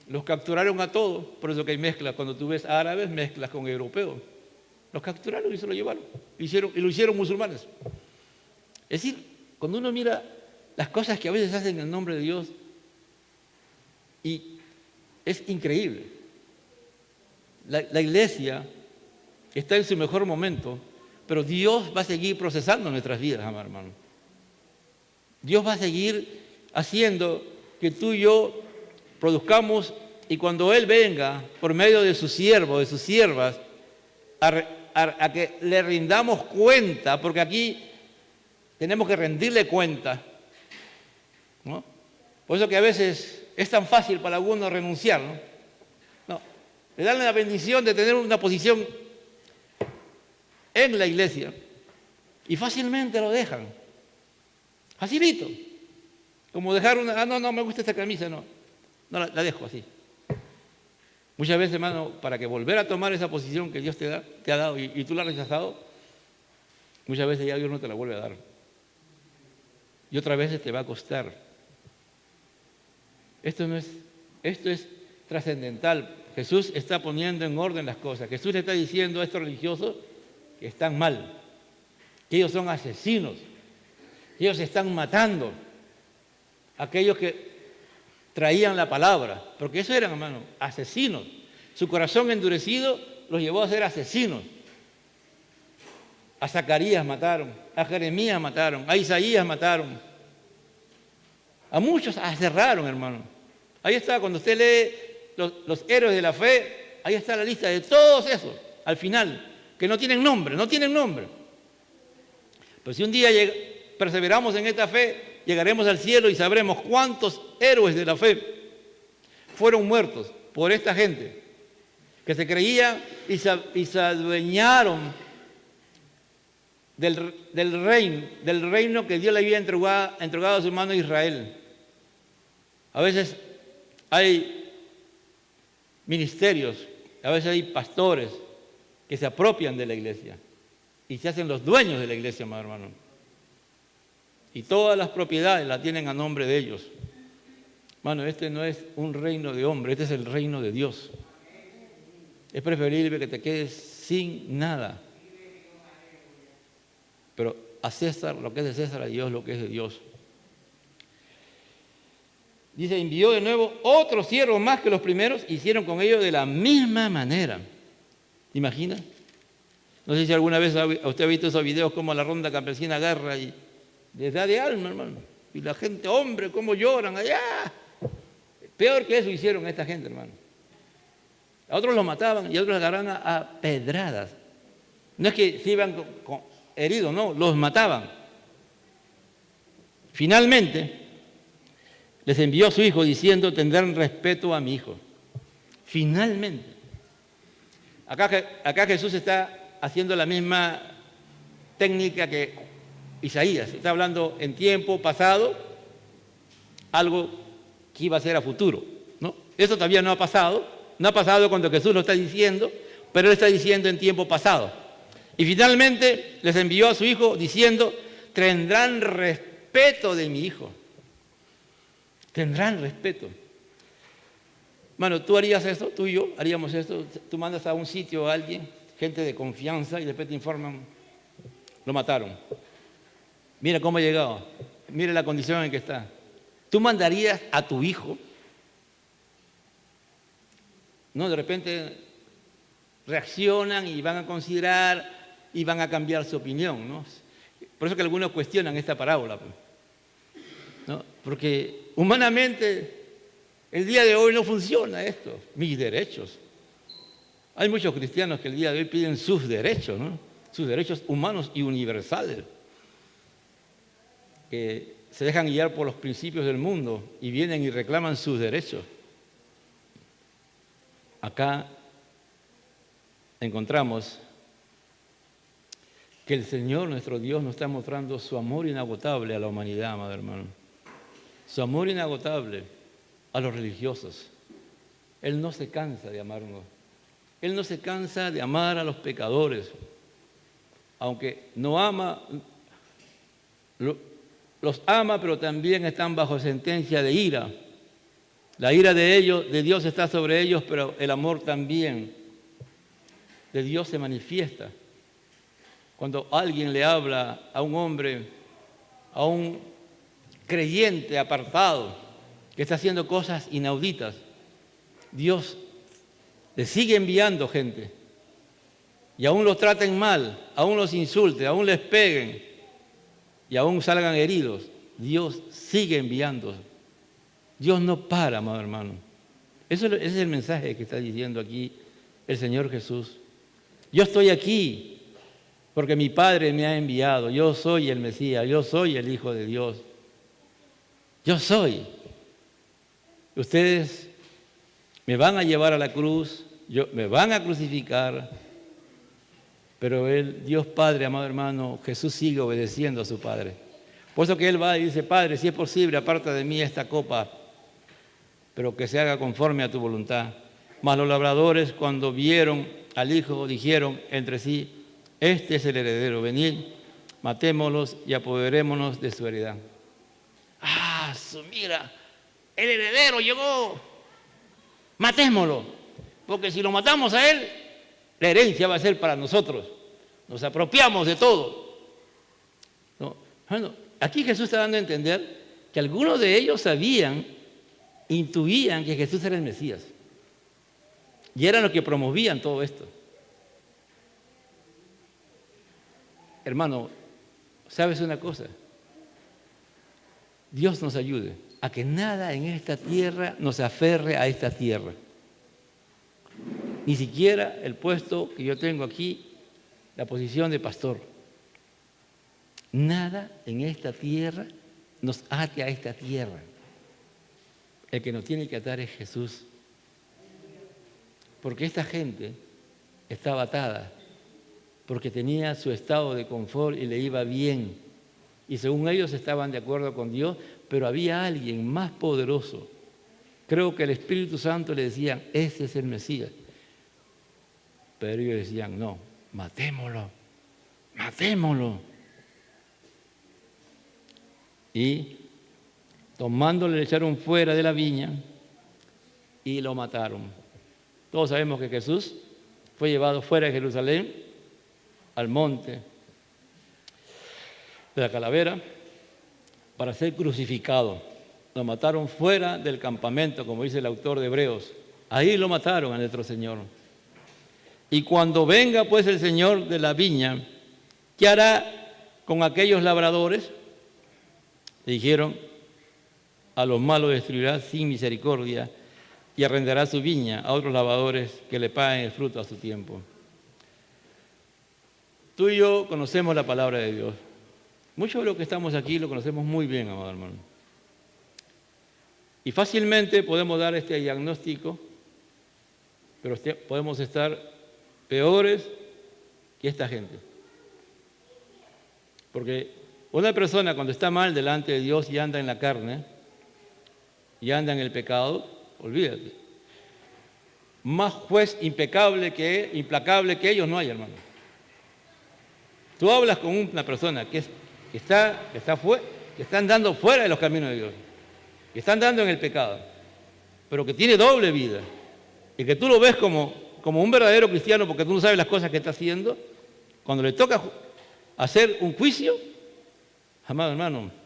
Los capturaron a todos, por eso que hay mezclas. Cuando tú ves árabes, mezclas con europeos. Los capturaron y se lo llevaron. Y lo hicieron musulmanes. Es decir, cuando uno mira las cosas que a veces hacen en el nombre de Dios, y es increíble. La iglesia está en su mejor momento, pero Dios va a seguir procesando nuestras vidas, hermano. Dios va a seguir haciendo que tú y yo produzcamos, y cuando Él venga por medio de sus siervos, de sus siervas, a que le rindamos cuenta, porque aquí tenemos que rendirle cuenta, ¿no? Por eso que a veces es tan fácil para algunos renunciar, ¿no? No, le dan la bendición de tener una posición en la iglesia y fácilmente lo dejan, facilito, como dejar no me gusta esta camisa, no la dejo así. Muchas veces, hermano, para que volver a tomar esa posición que Dios te ha dado y tú la has rechazado, muchas veces ya Dios no te la vuelve a dar. Y otras veces te va a costar. Esto es trascendental. Jesús está poniendo en orden las cosas. Jesús le está diciendo a estos religiosos que están mal, que ellos son asesinos, que ellos están matando a aquellos que traían la palabra, porque eso eran, hermano, asesinos. Su corazón endurecido los llevó a ser asesinos. A Zacarías mataron, a Jeremías mataron, a Isaías mataron. A muchos aserraron, hermano. Ahí está, cuando usted lee los héroes de la fe, ahí está la lista de todos esos, al final, que no tienen nombre. Pero si un día perseveramos en esta fe, llegaremos al cielo y sabremos cuántos héroes de la fe fueron muertos por esta gente que se creía y se adueñaron del reino que Dios le había entregado a su mano a Israel. A veces hay ministerios, a veces hay pastores que se apropian de la iglesia y se hacen los dueños de la iglesia, hermano. Y todas las propiedades las tienen a nombre de ellos. Hermano, este no es un reino de hombre, este es el reino de Dios. Es preferible que te quedes sin nada. Pero a César lo que es de César, a Dios lo que es de Dios. Dice, envió de nuevo otros siervos más que los primeros, hicieron con ellos de la misma manera. ¿Te imaginas? No sé si alguna vez usted ha visto esos videos como la ronda campesina agarra y les da de alma, hermano. Y la gente, hombre, cómo lloran allá. Peor que eso hicieron esta gente, hermano. A otros los mataban y a otros los agarraban a pedradas. No es que se iban heridos, no, los mataban. Finalmente, les envió a su hijo diciendo, tendrán respeto a mi hijo. Finalmente. Acá Jesús está haciendo la misma técnica que Isaías. Está hablando en tiempo pasado, algo que iba a ser a futuro, ¿no? Eso todavía no ha pasado. No ha pasado cuando Jesús lo está diciendo, pero él está diciendo en tiempo pasado. Y finalmente les envió a su hijo diciendo, tendrán respeto de mi hijo. Tendrán respeto. Mano, ¿tú harías esto? ¿Tú y yo haríamos esto? Tú mandas a un sitio a alguien, gente de confianza, y después te informan, lo mataron. Mira cómo ha llegado. Mira la condición en que está. ¿Tú mandarías a tu hijo? No, de repente reaccionan y van a considerar y van a cambiar su opinión, ¿no? Por eso que algunos cuestionan esta parábola, ¿no? Porque humanamente el día de hoy no funciona esto, mis derechos. Hay muchos cristianos que el día de hoy piden sus derechos, ¿no? Sus derechos humanos y universales, que se dejan guiar por los principios del mundo y vienen y reclaman sus derechos. Acá encontramos que el Señor, nuestro Dios, nos está mostrando su amor inagotable a la humanidad, amado hermano. Su amor inagotable a los religiosos. Él no se cansa de amarnos. Él no se cansa de amar a los pecadores. Aunque no ama, los ama, pero también están bajo sentencia de ira. La ira de ellos, de Dios está sobre ellos, pero el amor también de Dios se manifiesta. Cuando alguien le habla a un hombre, a un creyente apartado, que está haciendo cosas inauditas, Dios le sigue enviando gente. Y aún los traten mal, aún los insulten, aún les peguen y aún salgan heridos, Dios sigue enviando. Dios no para, amado hermano. Ese es el mensaje que está diciendo aquí el Señor Jesús. Yo estoy aquí porque mi Padre me ha enviado. Yo soy el Mesías, yo soy el Hijo de Dios. Yo soy. Ustedes me van a llevar a la cruz, me van a crucificar, pero Dios Padre, amado hermano, Jesús sigue obedeciendo a su Padre. Por eso que Él va y dice, Padre, si es posible, aparta de mí esta copa, pero que se haga conforme a tu voluntad. Mas los labradores, cuando vieron al Hijo, dijeron entre sí, este es el heredero, venid, matémoslos y apoderémonos de su heredad. ¡Ah, mira! El heredero llegó, matémoslo, porque si lo matamos a él, la herencia va a ser para nosotros, nos apropiamos de todo. No, bueno, aquí Jesús está dando a entender que algunos de ellos intuían que Jesús era el Mesías, y eran los que promovían todo esto. Hermano, ¿sabes una cosa? Dios nos ayude a que nada en esta tierra nos aferre a esta tierra. Ni siquiera el puesto que yo tengo aquí, la posición de pastor. Nada en esta tierra nos ate a esta tierra. El que nos tiene que atar es Jesús. Porque esta gente estaba atada, porque tenía su estado de confort y le iba bien. Y según ellos estaban de acuerdo con Dios, pero había alguien más poderoso. Creo que el Espíritu Santo le decía, ese es el Mesías. Pero ellos decían, no, matémoslo, matémoslo. Y tomándole le echaron fuera de la viña y lo mataron. Todos sabemos que Jesús fue llevado fuera de Jerusalén, al monte de la calavera, para ser crucificado. Lo mataron fuera del campamento, como dice el autor de Hebreos. Ahí lo mataron a nuestro Señor. Y cuando venga pues el Señor de la viña, ¿qué hará con aquellos labradores? Le dijeron, a los malos destruirá sin misericordia y arrendará su viña a otros labradores que le paguen el fruto a su tiempo. Tú y yo conocemos la palabra de Dios. Muchos de los que estamos aquí lo conocemos muy bien, amado hermano. Y fácilmente podemos dar este diagnóstico, pero podemos estar peores que esta gente. Porque una persona cuando está mal delante de Dios y anda en la carne, y anda en el pecado, olvídate. Más juez implacable que ellos no hay, hermano. Tú hablas con una persona que está andando fuera de los caminos de Dios, que está andando en el pecado, pero que tiene doble vida, y que tú lo ves como un verdadero cristiano porque tú no sabes las cosas que está haciendo. Cuando le toca hacer un juicio, amado hermano,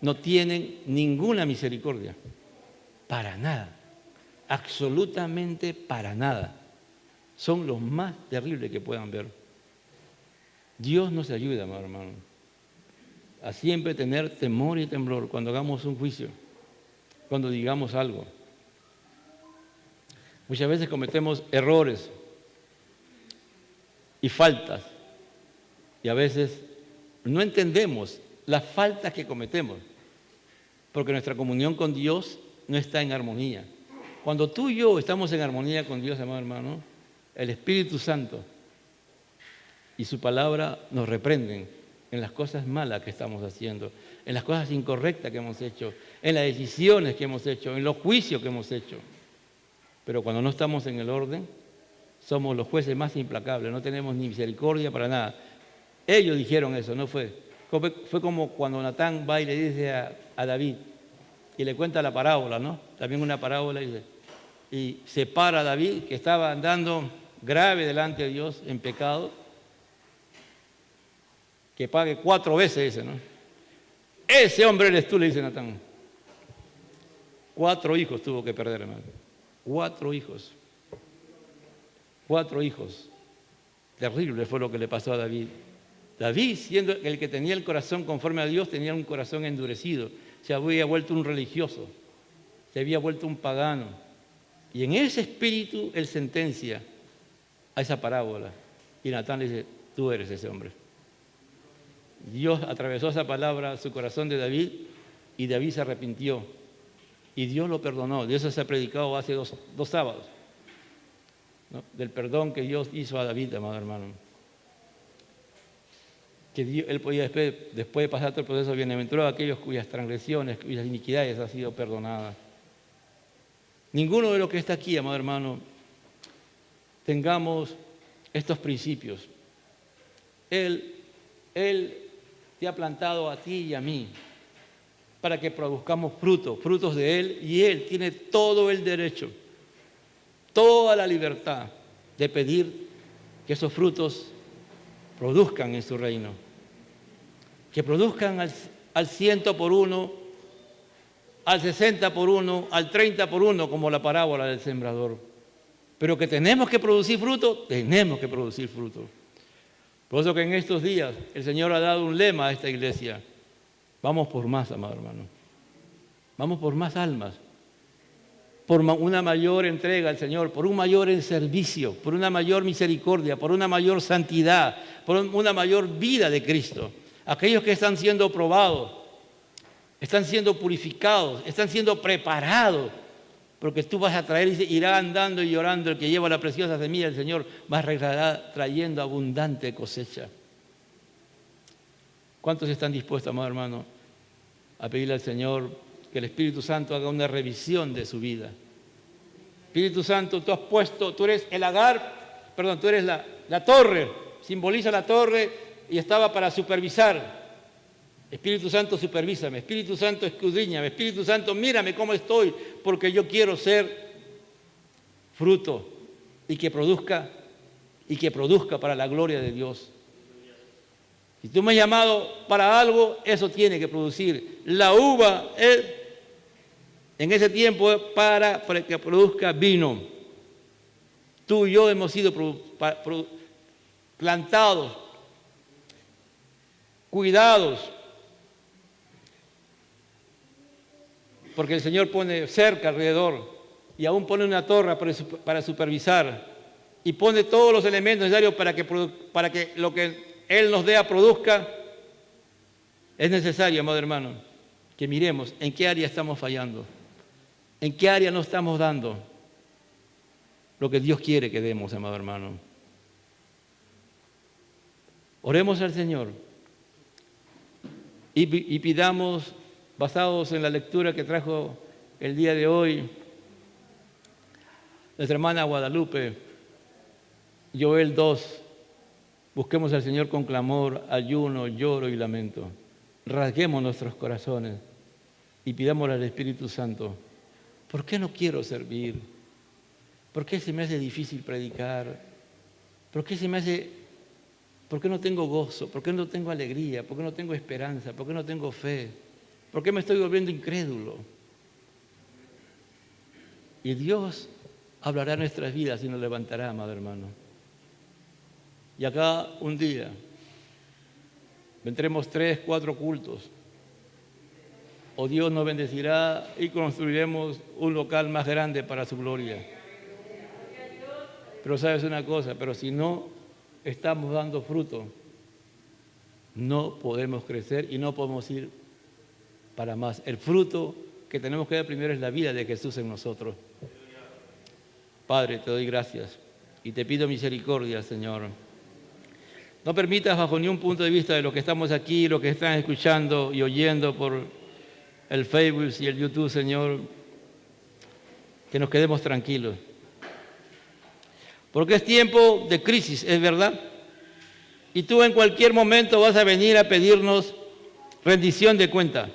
no tienen ninguna misericordia, para nada, absolutamente para nada. Son los más terribles que puedan ver. Dios nos ayuda, amado hermano, a siempre tener temor y temblor cuando hagamos un juicio, cuando digamos algo. Muchas veces cometemos errores y faltas, y a veces no entendemos las faltas que cometemos, porque nuestra comunión con Dios no está en armonía. Cuando tú y yo estamos en armonía con Dios, amado hermano, el Espíritu Santo y su palabra nos reprenden en las cosas malas que estamos haciendo, en las cosas incorrectas que hemos hecho, en las decisiones que hemos hecho, en los juicios que hemos hecho. Pero cuando no estamos en el orden, somos los jueces más implacables, no tenemos ni misericordia para nada. Ellos dijeron eso, no fue. Fue como cuando Natán va y le dice a David, y le cuenta la parábola, ¿no? También una parábola, dice, y se para David, que estaba andando grave delante de Dios en pecado, que pague 4 veces ese, ¿no? Ese hombre eres tú, le dice Natán. 4 hijos tuvo que perder, hermano. 4 hijos. 4 hijos. Terrible fue lo que le pasó a David. David, siendo el que tenía el corazón conforme a Dios, tenía un corazón endurecido. Se había vuelto un religioso. Se había vuelto un pagano. Y en ese espíritu él sentencia a esa parábola. Y Natán le dice, tú eres ese hombre. Dios atravesó esa palabra a su corazón de David y David se arrepintió. Y Dios lo perdonó. De eso se ha predicado hace dos sábados, ¿no? Del perdón que Dios hizo a David, amado hermano. Que él podía después de pasar todo el proceso, bienaventurado a aquellos cuyas transgresiones, cuyas iniquidades han sido perdonadas. Ninguno de los que está aquí, amado hermano, tengamos estos principios. Él te ha plantado a ti y a mí para que produzcamos frutos de Él, y Él tiene todo el derecho, toda la libertad de pedir que esos frutos produzcan en su reino, que produzcan al 100 por 1, al 60 por 1, al 30 por 1, como la parábola del sembrador. Pero que tenemos que producir fruto, tenemos que producir fruto. Por eso que en estos días el Señor ha dado un lema a esta iglesia. Vamos por más, amado hermano. Vamos por más almas, por una mayor entrega al Señor, por un mayor servicio, por una mayor misericordia, por una mayor santidad, por una mayor vida de Cristo. Aquellos que están siendo probados, están siendo purificados, están siendo preparados, porque tú vas a traer, irá andando y llorando el que lleva la preciosa semilla del Señor, va a regresar trayendo abundante cosecha. ¿Cuántos están dispuestos, amado hermano, a pedirle al Señor que el Espíritu Santo haga una revisión de su vida? Espíritu Santo, tú eres el Agar, tú eres la torre, simboliza la torre y estaba para supervisar. Espíritu Santo, supervísame. Espíritu Santo, escudriñame. Espíritu Santo, mírame cómo estoy, porque yo quiero ser fruto y que produzca para la gloria de Dios. Si tú me has llamado para algo, eso tiene que producir. La uva en ese tiempo es para que produzca vino. Tú y yo hemos sido plantados, cuidados, porque el Señor pone cerca alrededor y aún pone una torre para supervisar y pone todos los elementos necesarios para que lo que Él nos dé produzca. Es necesario, amado hermano, que miremos en qué área estamos fallando, en qué área no estamos dando lo que Dios quiere que demos, amado hermano. Oremos al Señor y pidamos, basados en la lectura que trajo el día de hoy nuestra hermana Guadalupe, Joel 2, busquemos al Señor con clamor, ayuno, lloro y lamento. Rasguemos nuestros corazones y pidámosle al Espíritu Santo, ¿por qué no quiero servir? ¿Por qué se me hace difícil predicar? ¿Por qué no tengo gozo? ¿Por qué no tengo alegría? ¿Por qué no tengo esperanza? ¿Por qué no tengo fe? ¿Por qué me estoy volviendo incrédulo? Y Dios hablará en nuestras vidas y nos levantará, amado hermano. Y acá un día vendremos 3, 4 cultos, o Dios nos bendecirá y construiremos un local más grande para su gloria. Pero sabes una cosa, pero si no estamos dando fruto, no podemos crecer y no podemos ir para más. El fruto que tenemos que dar primero es la vida de Jesús en nosotros. Padre, te doy gracias y te pido misericordia, Señor. No permitas bajo ningún punto de vista de los que estamos aquí, los que están escuchando y oyendo por el Facebook y el YouTube, Señor, que nos quedemos tranquilos. Porque es tiempo de crisis, es verdad. Y tú en cualquier momento vas a venir a pedirnos rendición de cuenta.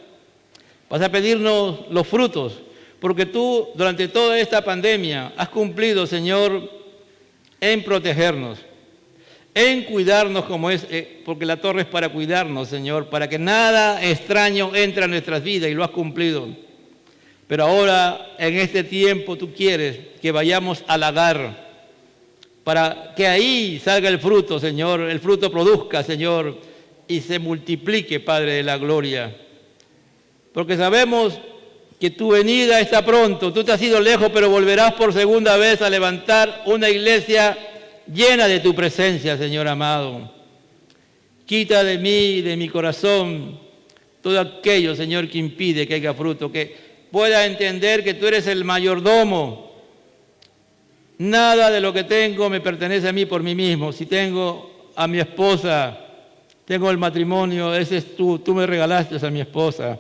Vas a pedirnos los frutos. Porque tú durante toda esta pandemia has cumplido, Señor, en protegernos, en cuidarnos como es, porque la torre es para cuidarnos, Señor, para que nada extraño entre a nuestras vidas y lo has cumplido. Pero ahora, en este tiempo, tú quieres que vayamos al lagar, para que ahí salga el fruto, Señor, el fruto produzca, Señor, y se multiplique, Padre de la gloria. Porque sabemos que tu venida está pronto, tú te has ido lejos, pero volverás por segunda vez a levantar una iglesia llena de tu presencia, Señor amado. Quita de mí, de mi corazón, todo aquello, Señor, que impide que haya fruto, que pueda entender que tú eres el mayordomo. Nada de lo que tengo me pertenece a mí por mí mismo. Si tengo a mi esposa, tengo el matrimonio, ese es tú me regalaste a mi esposa.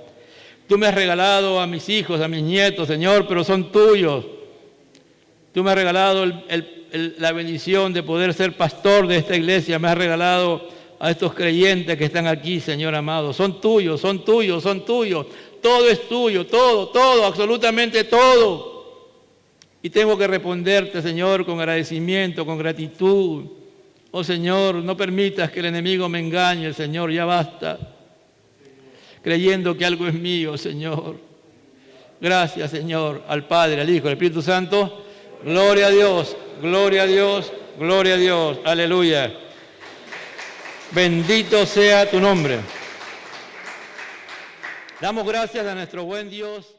Tú me has regalado a mis hijos, a mis nietos, Señor, pero son tuyos. Tú me has regalado la bendición de poder ser pastor de esta iglesia. Me has regalado a estos creyentes que están aquí, Señor amado. Son tuyos, son tuyos, son tuyos. Todo es tuyo, todo, absolutamente todo. Y tengo que responderte, Señor, con agradecimiento, con gratitud. Oh, Señor, no permitas que el enemigo me engañe, Señor, ya basta. Creyendo que algo es mío, Señor. Gracias, Señor, al Padre, al Hijo, al Espíritu Santo. Gloria a Dios, gloria a Dios, gloria a Dios. Aleluya. Bendito sea tu nombre. Damos gracias a nuestro buen Dios.